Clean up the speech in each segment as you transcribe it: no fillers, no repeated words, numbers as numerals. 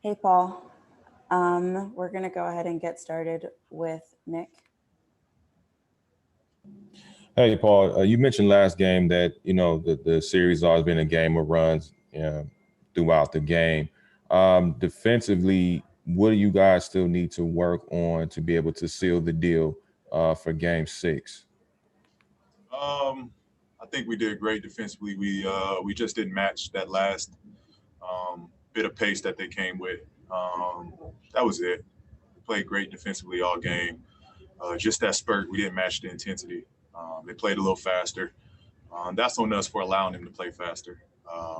Hey, Paul. We're going to go ahead and get started with Nick. Hey, Paul, you mentioned last game that, the series always been a game of runs throughout the game. Defensively, what do you guys still need to work on to be able to seal the deal for game 6? I think we did great defensively. We just didn't match that last bit of pace that they came with. That was it. We played great defensively all game. Just that spurt, we didn't match the intensity. They played a little faster. That's on us for allowing them to play faster.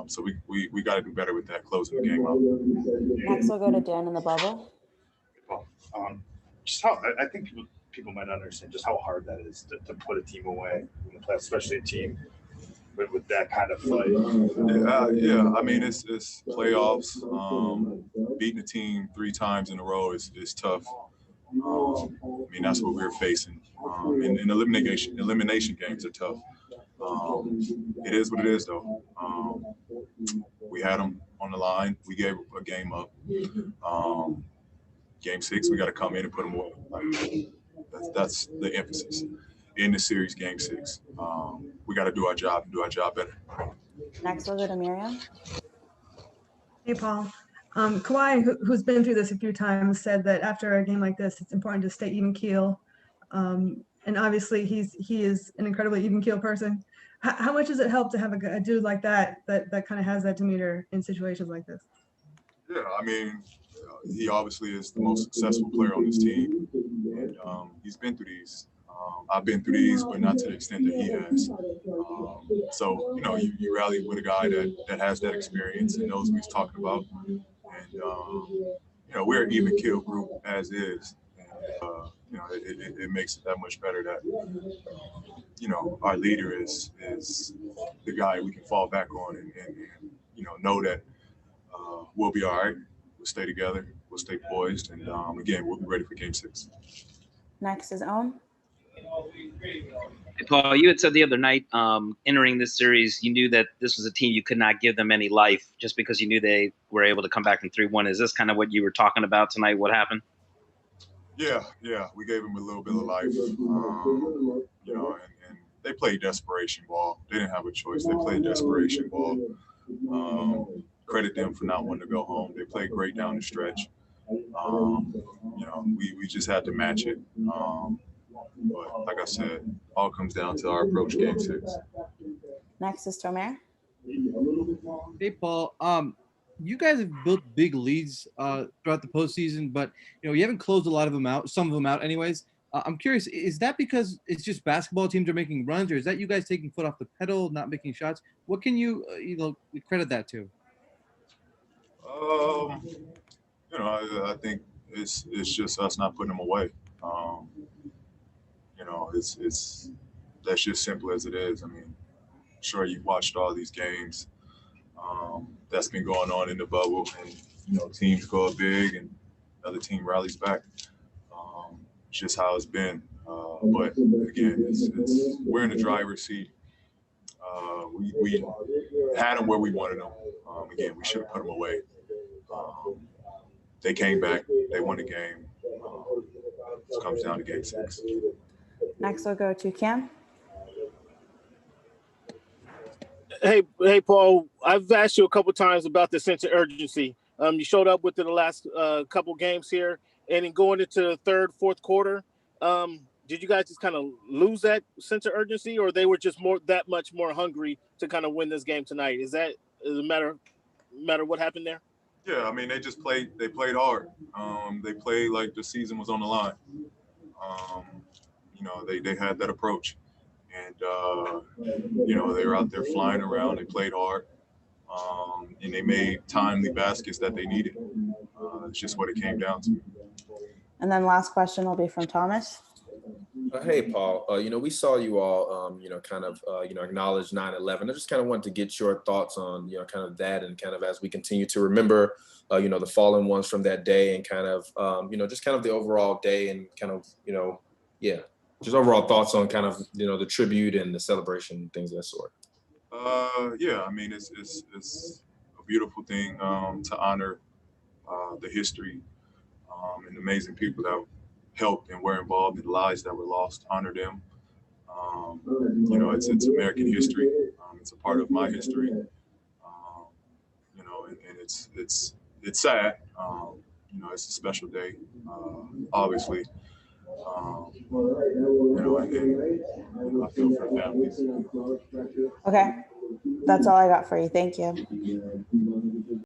So we got to do better with that, closing the game out. Next, we'll go to Dan in the bubble. Well, just how I think people might understand just how hard that is to put a team away in the playoffs, especially a team with that kind of fight. Yeah. I mean, it's playoffs. Beating a team 3 times in a row is tough. I mean, that's what we're facing. And elimination games are tough. It is what it is, though. We had them on the line. We gave a game up. Game 6, we got to come in and put them away. That's the emphasis in the series. Game 6, we got to do our job and do our job better. Next, we'll go to Miriam. Hey, Paul. Kawhi, who's been through this a few times, said that after a game like this, it's important to stay even keel. And obviously, he is an incredibly even keel person. How much does it help to have a dude like that kind of has that demeanor in situations like this? Yeah, I mean, he obviously is the most successful player on this team, and he's been through these. I've been through these, but not to the extent that he has. So, you rally with a guy that has that experience and knows what he's talking about. And, we're an even keel group as is. And, it makes it that much better that, our leader is the guy we can fall back on and know that we'll be all right. We'll stay together. We'll stay poised. And, again, we'll be ready for game 6. Next is Owen. Hey, Paul, you had said the other night, entering this series, you knew that this was a team you could not give them any life just because you knew they were able to come back in 3-1. Is this kind of what you were talking about tonight? What happened? Yeah. We gave them a little bit of life, and they played desperation ball. They didn't have a choice. They played desperation ball. Credit them for not wanting to go home. They played great down the stretch. We just had to match it. But like I said, all comes down to our approach game 6. Next is Tomer. Hey, Paul. You guys have built big leads throughout the postseason, but you haven't closed a lot of them out. Some of them out, anyways. I'm curious, is that because it's just basketball teams are making runs, or is that you guys taking foot off the pedal, not making shots? What can you credit that to? I think it's just us not putting them away. It's that's just simple as it is. I mean, I'm sure you've watched all these games. That's been going on in the bubble, and teams go up big, and another team rallies back. It's just how it's been. But again, it's we're in the driver's seat. We had them where we wanted them. Again, we should have put them away. They came back. They won the game. It comes down to game 6. Next, we'll go to Cam. Hey, Paul. I've asked you a couple times about the sense of urgency. You showed up within the last couple games here, and in going into the third, fourth quarter, did you guys just kind of lose that sense of urgency, or they were just that much more hungry to kind of win this game tonight? Is it a matter what happened there? Yeah, I mean, they just played. They played hard. They played like the season was on the line. They had that approach, and they were out there flying around. They played hard, and they made timely baskets that they needed. It's just what it came down to. And then last question will be from Thomas. Hey, Paul. We saw you all, acknowledge 9/11. I just kind of wanted to get your thoughts on, kind of that, and kind of as we continue to remember, the fallen ones from that day, and kind of, just kind of the overall day, and kind of, just overall thoughts on kind of, the tribute and the celebration, things of that sort. Yeah, I mean, it's a beautiful thing to honor the history and the amazing people that helped and were involved in the lives that were lost, honor them. You know, it's American history. It's a part of my history. You know, and it's sad. You know, it's a special day, obviously. You know, and I feel for families. Okay. That's all I got for you. Thank you.